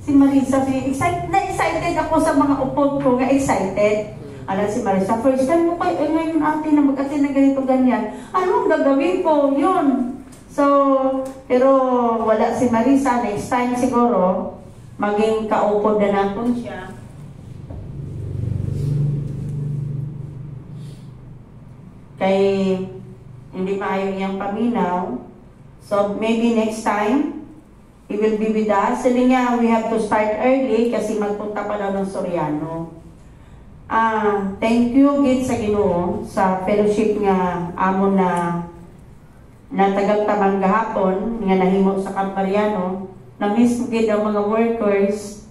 Si Marisa, na-excited ako sa mga upod ko, nga excited. Alam si Marisa, first time mo kayo, ngayon ate na mag-attend na ganito ganyan. Ano ang gagawin ko? Yun. So, pero wala si Marisa. Next time siguro, maging kaupod na natin siya. Kay hindi maayo niyang paminaw. So, maybe next time, he will be with us. Sabi niya, we have to start early kasi magpunta pa daw ng Soriano. Thank you, Gid, sa Ginoo, sa fellowship nga amon na tagagtamang gahapon, nga nahimo sa Campariano, na mismo Gid ang mga workers.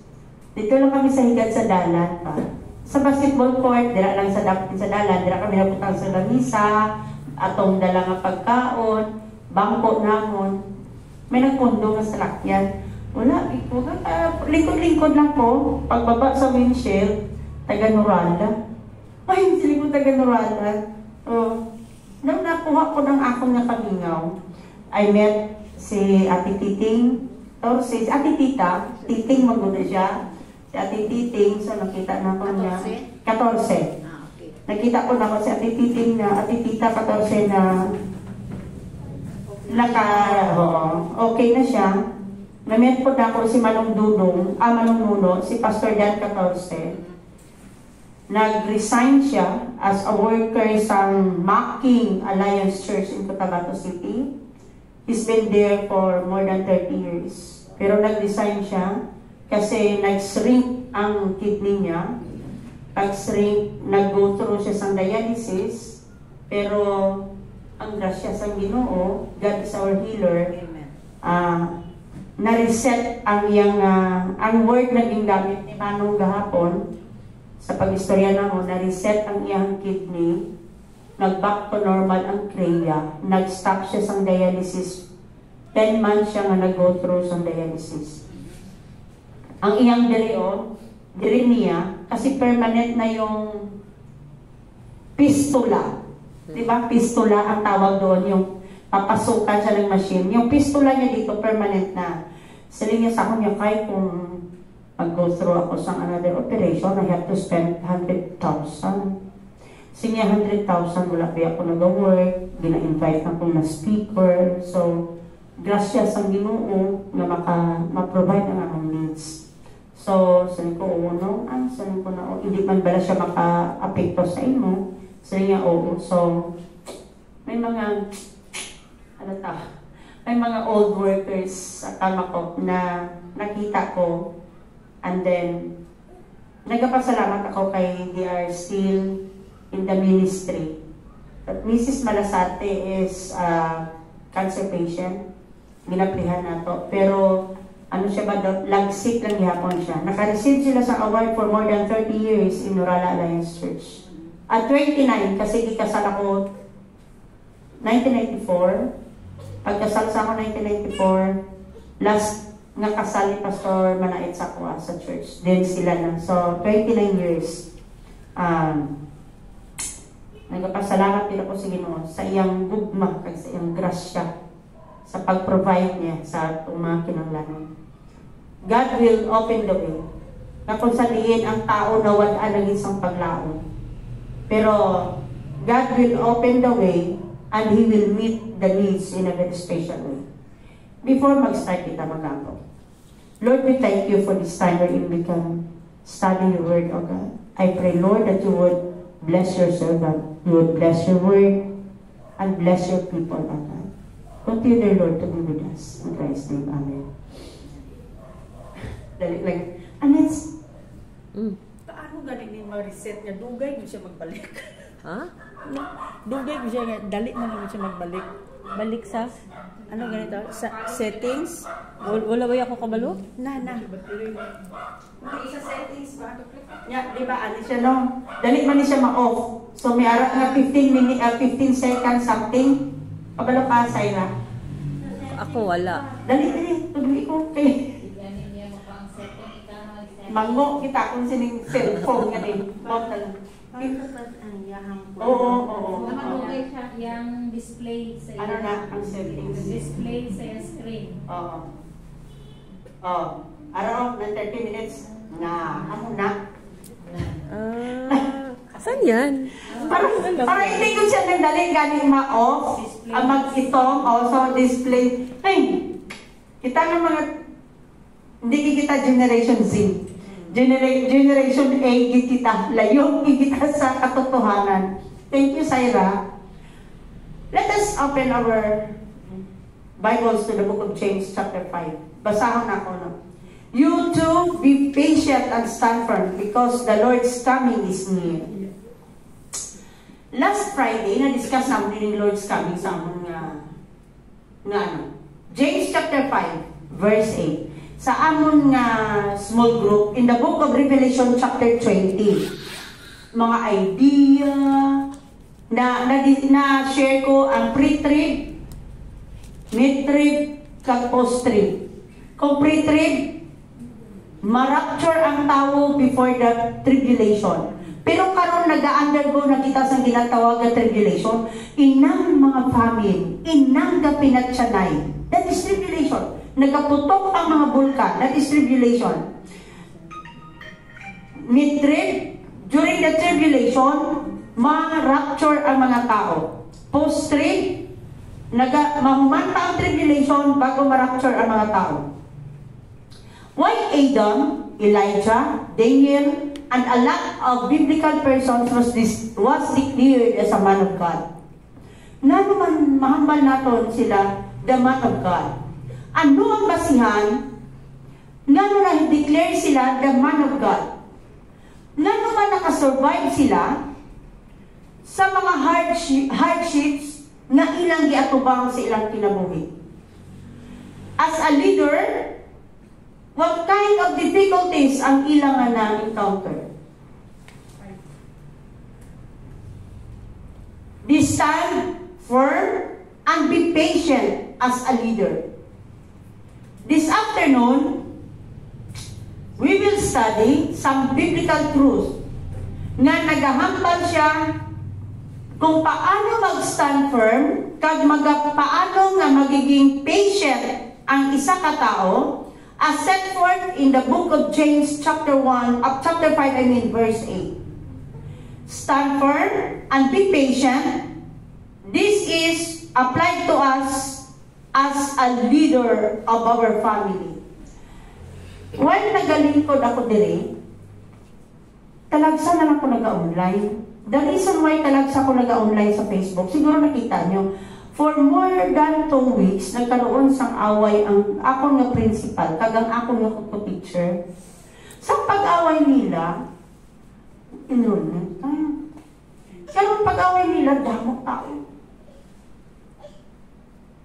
Dito lang kami sa higad sa dalan pa. Sa basketball court, dira lang sa dalan, dira kami naputang sa lamisa, atong dala nga pagkaon, bangko namon. May nagpundo nga sa lakyan. Wala, lingkod-lingkod lang po. Pagbaba sa windshield, taga Noranda. Ay, sila ko taga Noranda. Nang nakuha ko ng akong nakamingaw, I met si Ate Titing, or si Ate Tita, Titing maguna siya. Si Ate Titing, so nakita na ko niya. 14. Okay. Nakita ko na ko si Ate Titing na, Ate Tita 14 na okay na siya. Namit po na ako si Manong Nuno, si Pastor Dan 14. Nag-resign siya as a worker sa Macking Alliance Church in Cotabato City. He's been there for more than 30 years. Pero nag-resign siya kasi nag-shrink ang kidney niya. Pag-shrink, nag-go through siya sa dialysis. Pero ang grasya sa Ginoo, God is our healer. Na-reset ang iyang ang word na gingamit ni Manong gahapon sa pag-istorya na mo, na-reset ang iyang kidney, nag-back to normal ang krea, nag-stop siya sa dialysis. 10 months siya nga nag-go through sa dialysis. Ang iyang diri niya, kasi permanent na yung pistula. Diba? Pistula ang tawag doon, yung papasukan siya ng machine. Yung pistula niya dito, permanent na. Sabi niya sa akin niya, kahit kung mag-go through ako sa another operation, I have to spend 100,000. Sabi niya, 100,000, wala pa ako nag-work, gina-invite na kong na speaker. So, grasya sa Ginoo na ma-provide ang among needs. So, sabi ko, no? Sabi ko na, hindi man bala siya maka-apekto sa imo. Sabi niya, oo. So, may mga, may mga old workers sa kama ko na nakita ko. And then, nagpasalamat ako kay they are still in the ministry. But Mrs. Malasate is a cancer patient. Ginaplihan na to. Pero, ano siya ba, lagsik lang gihapon siya. Naka-receive sila sa award for more than 30 years in Norala Alliance Church. At 29, kasi ikasal ako 1994. Pagkasal sa ako 1994, last nga kasal ni Pastor Manait sa kuha sa church. Then sila na. So, 29 years. Nagpasalamat din ako sa Ginoo sa iyang gugma, sa iyang grasya, sa pag-provide niya sa mga kinanglanon. God will open the way. Na kung saliin ang tao na wala ng isang paglaon. Pero God will open the way and He will meet the needs in a very special way. Before mag-start kita mag-apo, Lord, we thank you for this time wherein we can study your word, O God. I pray, Lord, that you would bless your servant, you would bless your word, and bless your people, O God. Continue, dear Lord, to be with us. In Christ's name, Amen. Dali lang. Anets, paano galing ni ma-reset niya? Dugay mo siya magbalik. Ha? Dugay mo siya nga, dali mo naman siya magbalik. Balik sa, ano ganito? Sa settings? Wala ba ako kabalo? Na. hindi sa settings ba? Di ba, ano siya, no? Dali man siya ma-off. So, may arat nga 15 seconds something. Kabalo ka, Syra? Ako wala. Dali, tuloy ko. Okay. Mango kita kung sining cellphone nga din. Oo. Nakalagay siya yung display sa Ano na ang settings? Display sa screen. Oo. Araw ng 30 minutes na amo na. Saan yan? Para hindi ko siya nagdali galing ma-off, mag-itong, also display. Ay, kita ng mga, hindi kita Generation Z. Generation A, kita. Layo, kita sa katotohanan. Thank you, Syra. Let us open our Bibles to the book of James chapter 5. Basahan ako, no? You too, be patient and stand firm because the Lord's coming is near. Last Friday, na-discuss namin yung Lord's coming sa among James chapter 5, verse 8. Sa amon nga small group, in the book of Revelation chapter 20, mga idea, na-share ko ang pre-trib, mid-trib, kag post-trib. Kung pre-trib, ma-rapture ang tao before the tribulation. Pero karon nag-undergo na kita sa ginatawag na tribulation, inang mga famine, inang gapinatsanay. That is tribulation. Nagaputok ang mga bulkan. That is tribulation. Mid-trib, during the tribulation, ma-rapture ang mga tao. Post-trib, mahumanta ang tribulation bago ma-rapture ang mga tao. Why Adam, Elijah, Daniel, and a lot of biblical persons was declared as a man of God. Na naman mahambal naton sila, the man of God. Ano ang basihan? Nga naman declare sila, the man of God. Nga naman nakasurvive sila sa mga hardships na ilang giatubang sa ilang kinabuhi. As a leader, what kind of difficulties ang ilang na-encounter? Be stand firm and be patient as a leader. This afternoon, we will study some biblical truths na nagahambal siya kung paano mag-stand firm kag paano nga magiging patient ang isa ka tao as set forth in the book of James chapter 5 verse 8. Stand firm and be patient. This is applied to us as a leader of our family. While nagalingkod ako dire, talagsa na lang ko nag-online. The reason why talagsa ko nag-online sa Facebook, siguro nakita nyo, for more than 2 weeks, nagkaroon sang away ang ako nga principal, kagang ako nga teacher. Sa pag-away nila, enrollment tayo. Pero pag-away nila, damo tayo.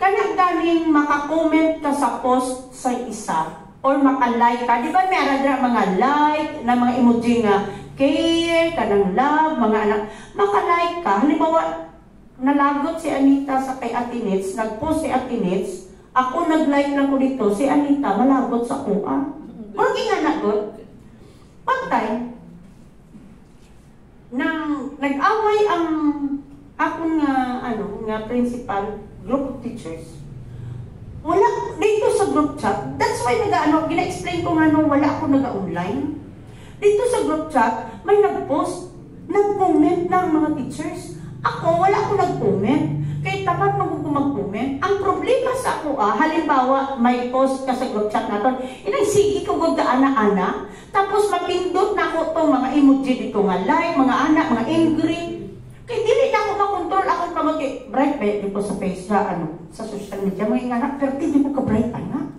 Kaya galing makakomment ka sa post sa isa, or makalike ka. Di ba meron na mga like, na mga emoji nga, care, kanang love, mga anak, makalike ka. Halimbawa, nalagot si Anita sa kay Atinits, nag-post si Atinits, ako nag-like lang ko dito, si Anita malagot sa kuha. Huwag nga nagot. Pagtay, nang nag-away ang akong nga principal, group of teachers, wala, dito sa group chat, that's why gina-explain ko nga wala ako nag-online. Dito sa group chat, may nag-post, nag-comment ng mga teachers. Ako, wala ako nag-comment. Kaya tapat mag-comment. Ang problema sa ako, halimbawa, may post ka sa group chat natin, inagsigi ko gud ka ana-ana, tapos mapindot na ako to mga emoji dito nga like, mga anak, mga angry. Kaya dili na ako makontrol, ako pa bright ba dito sa face sa social media, mga anak, pero hindi mo ka-bright anak.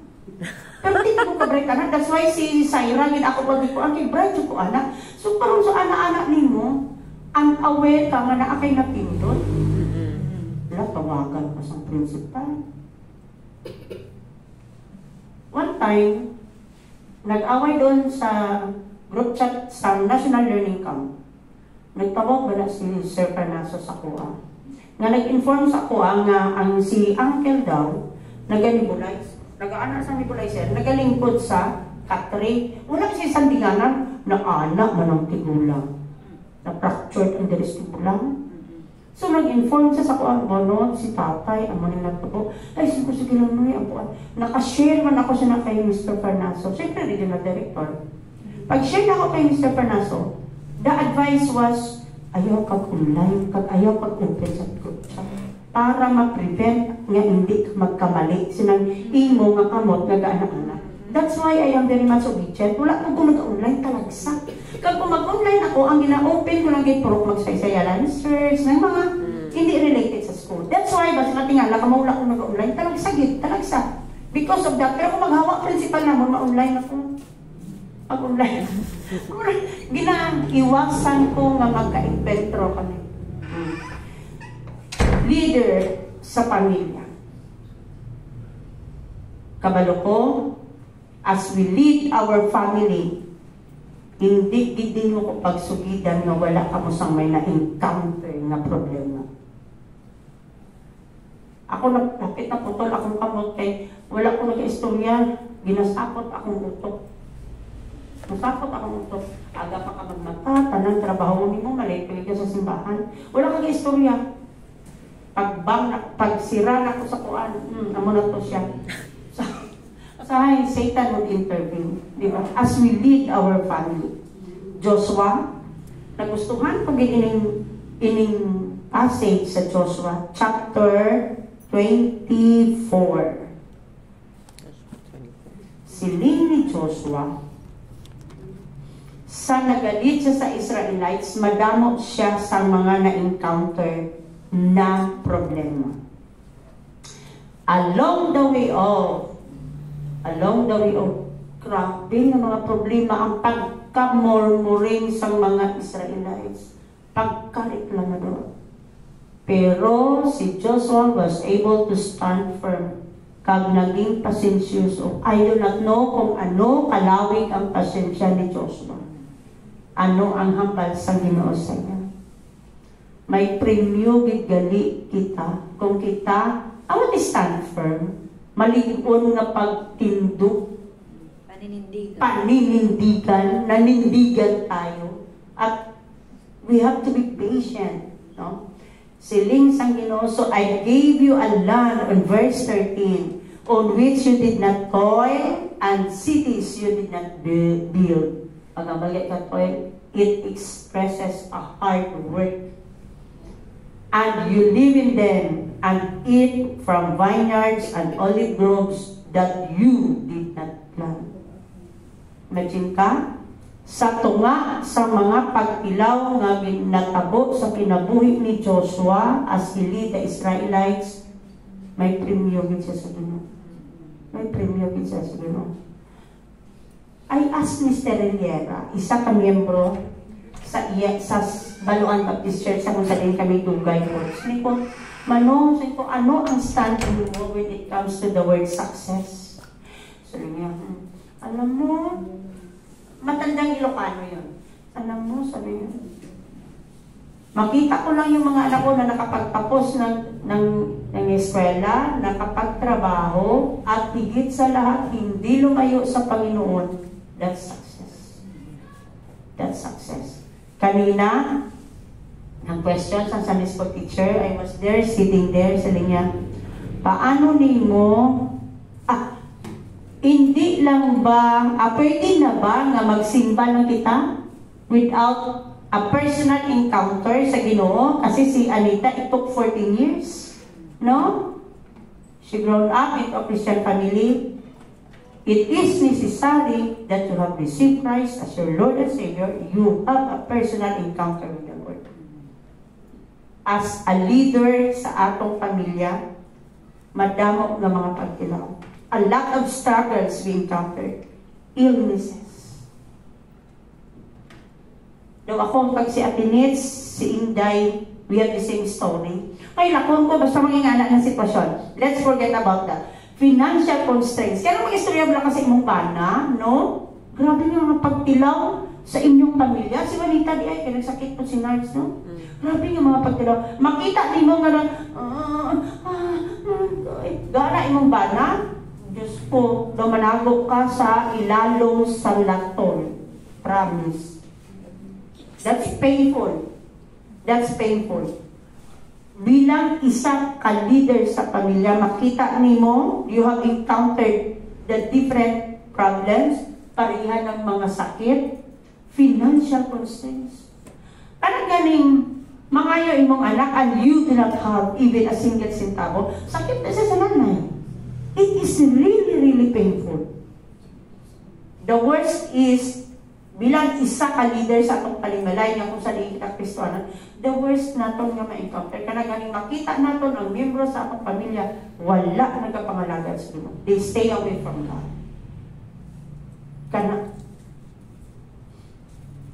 Pero hindi mo ka-bright anak, that's why si Syra, ako pa dito, ang bright ko anak. So, parang sa anak-anak nimo, unaware ka nga na akay napindot. Wala, tawagan pa sa principal. One time, nag-away doon sa group chat sa National Learning Camp. Nagtawag ba na si Sir Parnaso sa kuha? Nga nag-inform sa kuha nga ang si Uncle daw, nag-nebulize. Nag-aana sa nebulizer, nagalingkod sa Katri. Wala kasi sandinganan, na anak manang tigulang. Na-fractured ang diris tigulang. So, nag-inform siya sa kuan mo, no? Si tatay, amo ni natubo. Ay, sige lang mo ang kuan. Nakashare man ako siya na kay Mr. Farnaso. Siyempre, regional director. Pag-share na ako kay Mr. Farnaso, the advice was, ayaw kag-online, ayaw kag-open sa group chat. Para ma-prevent nga hindi ka magkamali. Sinang imo nga kamot nga gaana-ana. That's why I am very much obedient. Wala ko mag-online talagsa. Kag kung mag-online ako, ang gina-open ko lang kay Pro magsaysayalan, search, ng mga hindi related sa school. That's why, basta natingala ka, maula ko mag-online, talagsa. Because of that, pero kung maghawak principal na mo, ma-online ako. Mag-online. Iwasan ko nga magka-inventro kami. Leader sa pamilya. Kabalo ko, as we lead our family, hindi gidin mo ko pagsugidan nga wala ka mo sang may na-encounter na problema. Ako napit na putol akong kamot kay wala ko nag-istorya, ginasapot akong utok. Nasapot akong utok. Aga pa ka magmata, tanang trabaho ni mo, mali ka sa simbahan. Wala kang istorya. Pagsira na ko sa kuan, amo na to siya. Satan would intervene, di ba? As we lead our family. Joshua, nagustuhan ko ining passage sa Joshua, chapter 24. Siling ni Joshua, sa nagalit siya sa Israelites, madamo siya sa mga na-encounter na problema. Along the way of, grabe na mga problema ang pagkamurmuring sa mga Israelites. Pagkareklamador. Pero si Joshua was able to stand firm. Kag naging pasensyoso. I do not know kung ano kalawig ang pasensya ni Joshua. Ano ang hambal sa Ginoo sa iya. May premyo gigali kita kung kita awat stand firm. Maligon nga pagtindog, paninindigan, nanindigan tayo. At we have to be patient. No? Siling sang Ginoo, so I gave you a land on verse 13, on which you did not toil, and cities you did not build. Pag ang balit ka toil, it expresses a hard work. And you live in them, and eat from vineyards and olive groves that you did not plant. Imagine ka, sa tunga sa mga pagtilaw nga natabo sa kinabuhi ni Joshua as he lead the Israelites, may premyo gid siya sa Ginoo. May premyo gid siya sa Ginoo. I asked Mr. Riera, isa ka miyembro sa Baluan Baptist Church sa kung saan kami dugay po. Sabi ko, Manong, ano ang stand mo when it comes to the word success? Sabi niya, alam mo, matandang Ilocano yun. Alam mo, sabi niya, makita ko lang yung mga anak ko na nakapagtapos ng eskwela, nakapagtrabaho, at higit sa lahat, hindi lumayo sa Panginoon. That's success. That's success. Kanina, ang question sa Sunday School teacher, I was there, sitting there, sabi niya, paano nimo, hindi lang ba, pwede na ba nga magsimba lang kita without a personal encounter sa Ginoo? Kasi si Anita, it took 14 years. No? She grown up in a Christian family. It is necessary that you have received Christ as your Lord and Savior. You have a personal encounter with the Lord. As a leader sa atong pamilya, madamo na mga pagkilaw. A lot of struggles we encountered. Illnesses. Daw ako, pag si Atenets, si Inday, we have the same story. Ay, lakon ko, basta mangingana ng sitwasyon. Let's forget about that. Financial constraints. Kaya mag-istorya mo lang kasi imong bana, no? Grabe nga mga pagtilaw sa inyong pamilya. Si Juanita di ay, kaya nagsakit po si Nards, no? Grabe nga mga pagtilaw. Makita di mo nga na, gana imong bana, Diyos po, dumanago ka sa ilalong sanlatol. Promise. That's painful. That's painful. bilang isa ka leader sa pamilya, makita nimo, you have encountered the different problems, pareha ng mga sakit, financial constraints. Parang ganing mangayo imong anak and you do not have even a single centavo, sakit na siya sa nanay. It is really, really painful. The worst is, bilang isa ka leader sa atong palimalay nga kung sa kita Kristohanan, the worst naton nga ma-encounter. Kana ganing makita naton ang miyembro sa atong pamilya, wala nagapangalaga sa Ginoo. They stay away from God. Kana.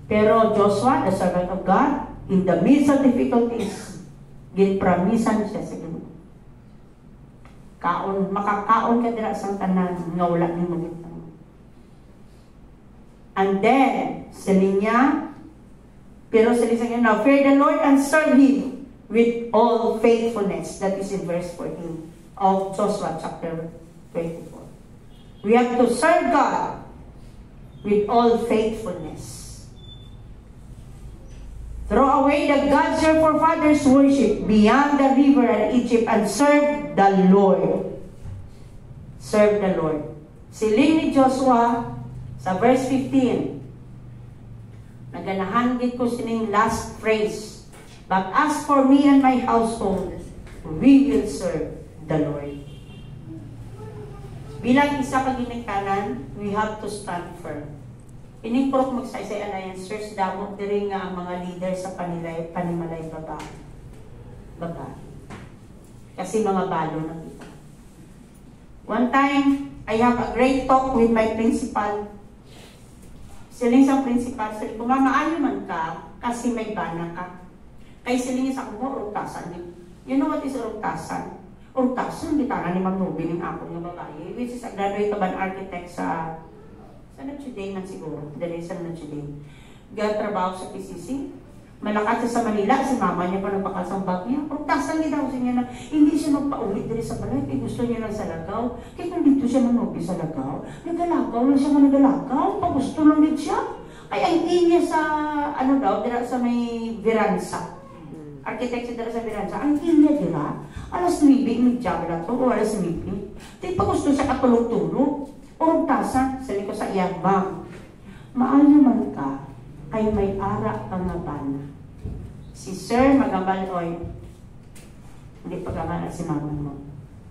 Pero Joshua, the servant of God, in the midst of difficulties, ginpramisan siya sa Ginoo. Makakaon ka dira sa tanan nga wala ni magita. And then, sabi niya, pero sabi sa kanya, now fear the Lord and serve Him with all faithfulness. That is in verse 14 of Joshua chapter 24. We have to serve God with all faithfulness. Throw away the gods your forefathers worship beyond the river and Egypt and serve the Lord. Serve the Lord. Siling ni Joshua sa verse 15, naganahan ko sining last phrase, but as for me and my household, we will serve the Lord. Bilang isa ka ginikanan, we have to stand firm. Ining-prok magsaysay alliance church, damot diri nga ang mga leader sa panimalay baba. Kasi mga balo na kita. One time, I have a great talk with my principal. Siling sa principal, sabi ko, mamaayo man ka kasi may bana ka. Kay siling sa ako, urtasan. You know what is urtasan? Urtasan, kita na ni Ma'am Ruby ng ako ng babae, which is a graduate of an architect sa Notre Dame man siguro, dali sa Notre Dame. Trabaho sa PCC. Malakas siya sa Manila, si mama niya pa nagpakasambag niya. Urtasan niya daw siya na, hindi siya magpaulit dali sa balay, kaya gusto niya lang sa Lagaw. Kaya kung dito siya manubi sa Lagaw, nagalagaw lang siya nagalagaw, pag gusto lang din siya. Kaya hindi niya sa, dira sa may Viranza. Architect siya dira sa Viranza. Ang hindi dira, alas 9, may job na to, o alas 9. Kaya pag gusto siya katulog-tulog, urtasan, sabi ko sa iya, ma'am, maayo man ka, ay may ara kang bana. Si Sir Magambaloy, hindi pagkakala si mama mo.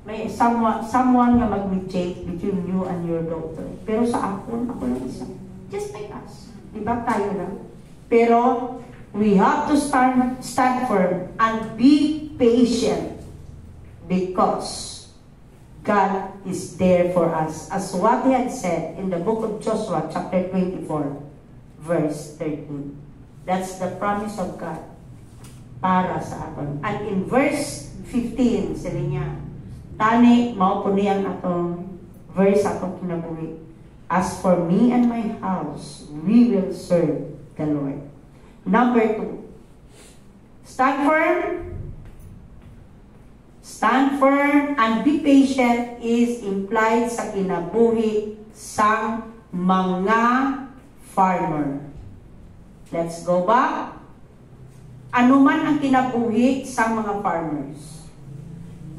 May someone nga mag-mediate between you and your daughter. Pero sa ako lang isa. Just like us. Diba tayo lang? Pero, we have to stand firm and be patient because God is there for us. As what He had said in the book of Joshua, chapter 24, verse 13. That's the promise of God para sa aton. And in verse 15, sabi niya, tani, mao po niyang atong verse atong kinabuhi. As for me and my house, we will serve the Lord. Number 2, stand firm. Stand firm and be patient is implied sa kinabuhi sa mga farmer. Let's go back. Ano man ang kinabuhi sa mga farmers.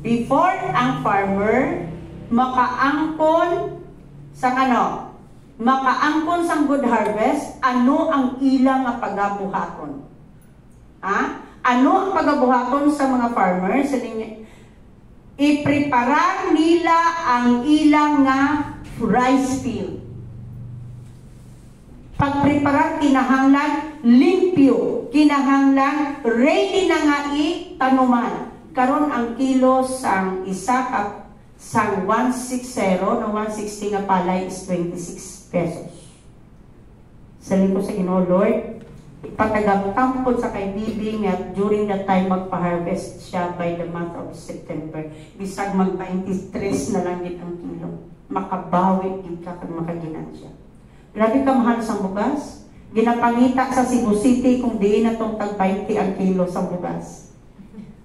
Before ang farmer makaangkon sa makaangkon sang good harvest, ano ang ilang nga pagabuhaton? Ano ang pagabuhaton sa mga farmers? Iprepara nila ang ilang nga rice field. Pagprepara, kinahanglan limpyo, kinahanglan ready na nga tanuman. Karon ang kilo sang isa ka sang 160 no 160 nga palay is 26 pesos. Sabi ko sa Ginoo, Lord, ipatagam po sa kay Bibi nga during that time magpa-harvest siya by the month of September. Bisag mag-23 na lang gid ang kilo. Makabawi gid ka kag makaginansya. Grabe ka mahal sa bugas. Ginapangita sa Cebu City kung diin na itong tag-20 ang kilo sa bugas.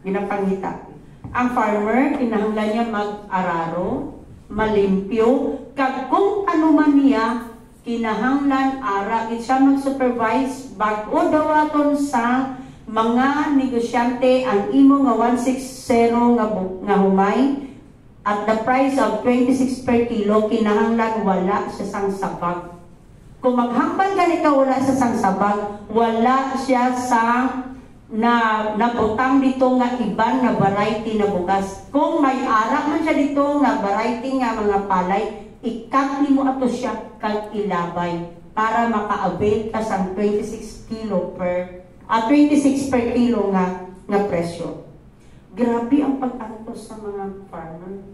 Ginapangita. Ang farmer, kinahanglan niya mag-araro, malimpyo, kag kung ano man niya, kinahanglan ara, siya mag-supervise bago dawaton sa mga negosyante ang imo nga 160 nga humay at the price of 26 per kilo, kinahanglan wala siya sang sabag. Kung maghambal ka nito wala siya sang sabag, wala siya sang nabutang dito nga iban na variety na bugas. Kung may ara man siya dito nga variety nga mga palay, ikat nimo ato siya kag ilabay para maka-avail ka sang 26 per kilo nga presyo. Grabe ang pag-antos sa mga farmer.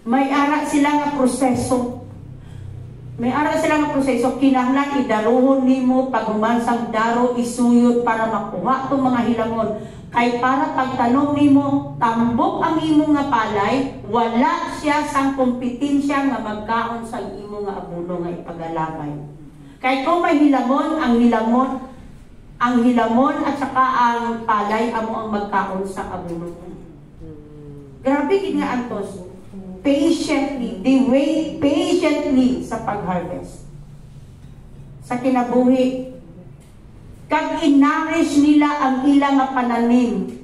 May ara sila nga proseso. Kinahanglan idaluhon nimo paghumansang daro isuyod para makuha tong mga hilamon. Kay para pagtanong nimo tambok ang imo nga palay, wala siya sang kompetensya nga magkaon sa imo nga abono nga ipagalabay. Kay kung may hilamon, ang hilamon at saka ang palay amo ang magkaon sa abono. Grabe gid nga antos. Patiently, they wait patiently sa pag-harvest. Sa kinabuhi, kag inarish nila ang ilang nga pananim,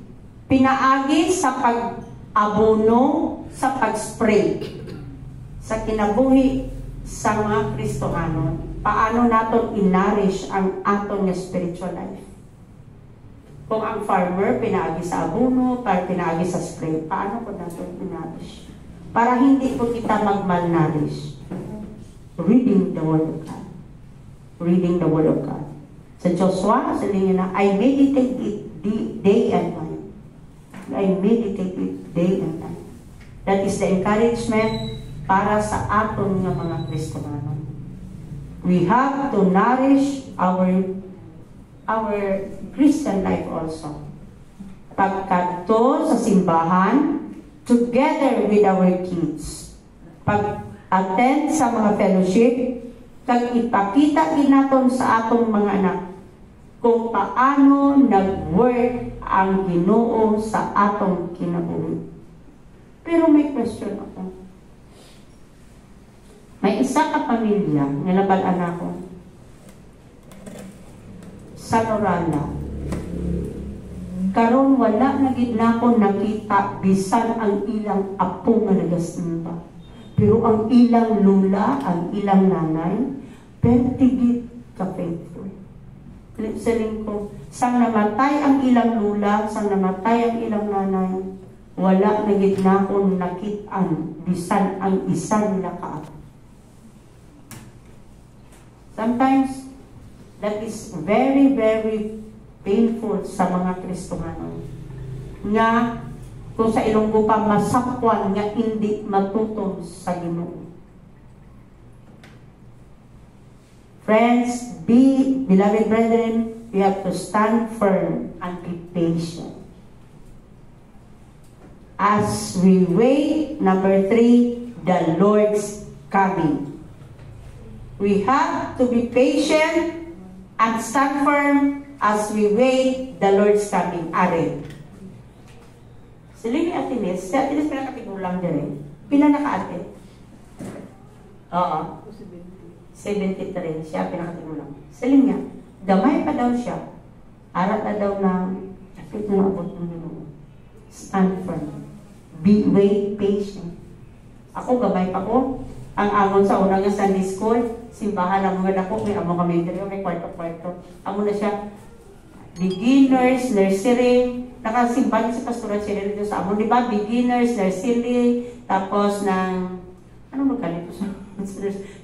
pinaagi sa pag-abono, sa pag-spray. Sa kinabuhi sa mga Kristohanon, paano naton inarish ang aton nga spiritual life? Kung ang farmer pinaagi sa abono, pinaagi sa spray, paano ko naton inarish? Para hindi po kita mag-malnourished. Reading the Word of God. Reading the Word of God. Sa Joshua, sabi niya na, I meditate it day and night. I meditate it day and night. That is the encouragement para sa aton nga mga Kristohanon. We have to nourish our Christian life also. Pagkadto sa simbahan, together with our kids. Pag-attend sa mga fellowship, kag ipakita naton sa atong mga anak kung paano nag-work ang Ginoo sa atong kinabuhi. Pero may question ako. May isa ka pamilya nga nabal-an ako sa Norala. Karon wala na gid nako nakita bisan ang ilang apo nga nagasimba. Pero ang ilang lula, ang ilang nanay, pertigit ka faithful. Saling ko, sang namatay ang ilang lula, sang namatay ang ilang nanay, wala na gid nako nakitaan bisan ang isa nila ka apo. Sometimes that is very, very painful sa mga Kristohanon nga kung sa Ilonggo pa masakwan nga hindi matuton sa Ginoo. Friends, beloved brethren, we have to stand firm and be patient. As we wait, number 3, the Lord's coming. We have to be patient and stand firm as we wait the Lord's coming. Are. Sila ni Atines, si Atines pinakatigulang din. Pila naka-ate? Oo. 73. Siya pinakatigulang. Sila niya, gamay pa daw siya. Arat na daw na, kapit na abot ng Ginoo. Stand firm. Wait patient. Ako, gamay pa ko. Ang amon sa unang nga Sunday school, simbahan ang mga dako, may amon kami dito, may kwarto-kwarto. Amon na siya, beginners, nursery, nakasimban si Pastora Cheryl dito sa amon, di ba? Beginners, nursery, tapos ng, ano magkalito sa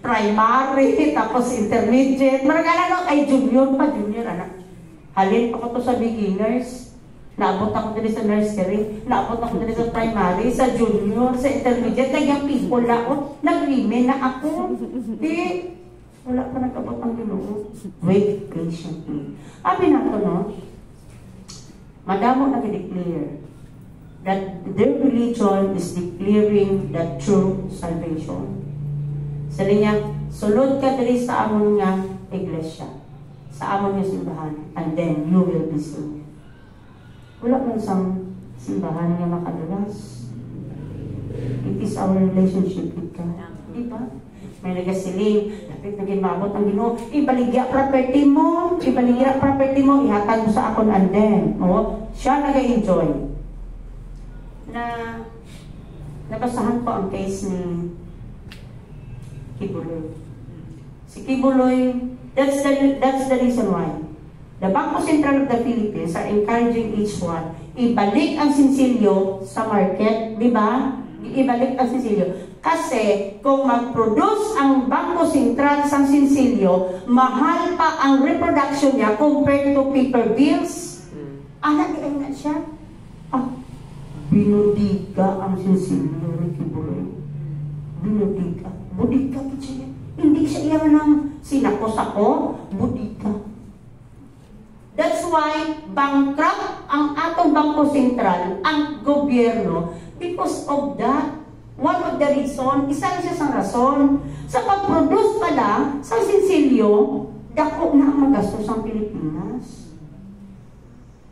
primary, tapos intermediate, maragala ay junior pa, junior anak. Halin pa ko to sa beginners, naabot ako din sa nursery, naabot ako din sa primary, sa junior, sa intermediate, nagyang people na ako, nag-remain na ako. Di, wala pa nag-abot ang Ginoo. Wait patiently. Abi na ito, no? Madamo nag-declare that their religion is declaring the true salvation. Sabi niya, sulod ka dali sa amon nga iglesia, sa amon nga simbahan, and then you will be saved. Wala man sang simbahan nga makadulas. It is our relationship with God. Diba? may nagasiling, dapat naging maabot ang Ginoo. Ibaligya property mo, ihatag mo sa akon and then. O, siya nag-enjoy. Nabasahan ko ang case ni Kibuloy. Si Kibuloy, that's the reason why the Bangko Sentral of the Philippines are encouraging each one, ibalik ang sinsilyo sa market, di ba? Ibalik ang sinsilyo. Kasi kung mag-produce ang Bangko Sentral sa sinsilyo, mahal pa ang reproduction niya compared to paper bills. Anak, na siya. Binudiga ang sinsilyo ni Kibuloy. Binudiga. Budiga siya. Hindi siya iyan ng sinakos ako. Budiga. That's why bankrupt ang atong Bangko Sentral, ang gobyerno, because of that. One of the reason, isa na siya sa rason, sa pag-produce pa lang sa sinsilyo, dako na ang magastos ang Pilipinas.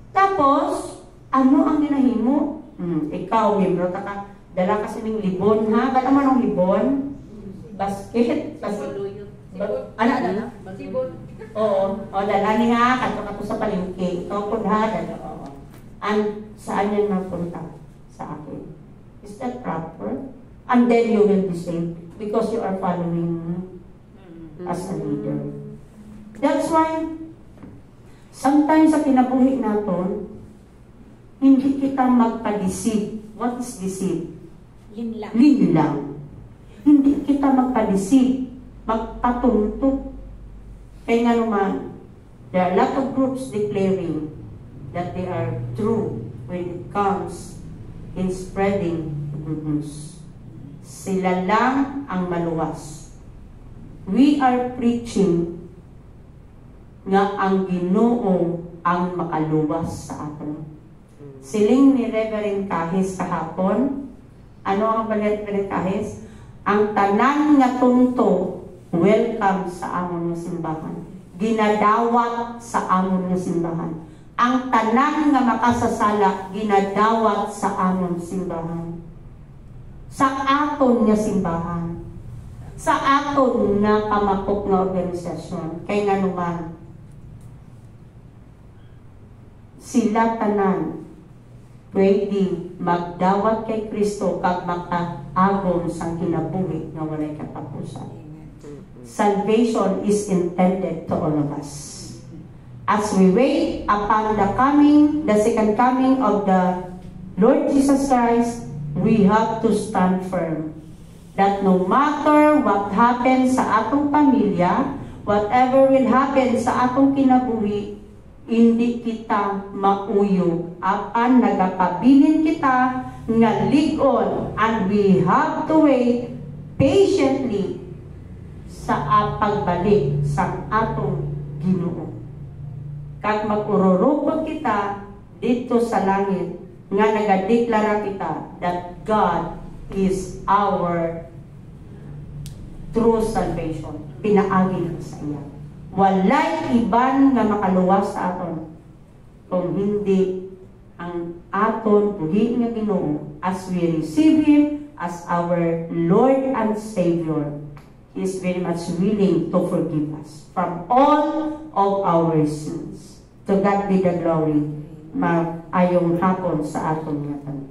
Tapos, ano ang ginahimo? Ikaw, membro, dala kasi ng libon, ha? Ba't naman ang libon? Basket? Ano? Oo, dala niya, kato sa palengke. Ikaw po ha, dala. Saan yan napunta? Sa akin. Is that proper? And then you will be saved because you are following as a leader. That's why sometimes sa kinabuhi natin, hindi kita magpa-deceive. What is deceive? Linlang. Hindi kita magpa-deceive, magpatuntok. Kaya nga naman, there are a lot of groups declaring that they are true when it comes in spreading good news. Sila lang ang maluwas. We are preaching nga ang Ginoo ang makaluwas sa atin. Siling ni Reverend Kahis kahapon, ano ang Reverend Kahis? Ang tanan nga tunto, welcome sa amon nga simbahan. Ginadawat sa amon nga simbahan. Ang tanan nga makasasala, ginadawat sa amon simbahan. Sa aton nga simbahan. Sa aton nga kamakop nga organisasyon. Kay nga naman, sila tanan pwede magdawat kay Kristo kag makaagom sa kinabuhi nga walay katapusan. Salvation is intended to all of us. As we wait upon the second coming of the Lord Jesus Christ, we have to stand firm that no matter what happens sa atong pamilya, whatever will happen sa atong kinabuhi, hindi kita mauyo. Apan nagapabilin kita nga ligon, and we have to wait patiently sa pagbalik sa atong Ginoo. Kag mag-ururupod kita dito sa langit, nga nagadeklara kita that God is our true salvation. Pinaagi na sa iya. Walay iban nga makaluwas sa aton kung hindi ang aton buhi nga Ginoo as we receive Him as our Lord and Savior. He is very much willing to forgive us from all of our sins. To God be the glory. Maayong hapon sa aton nga tanan.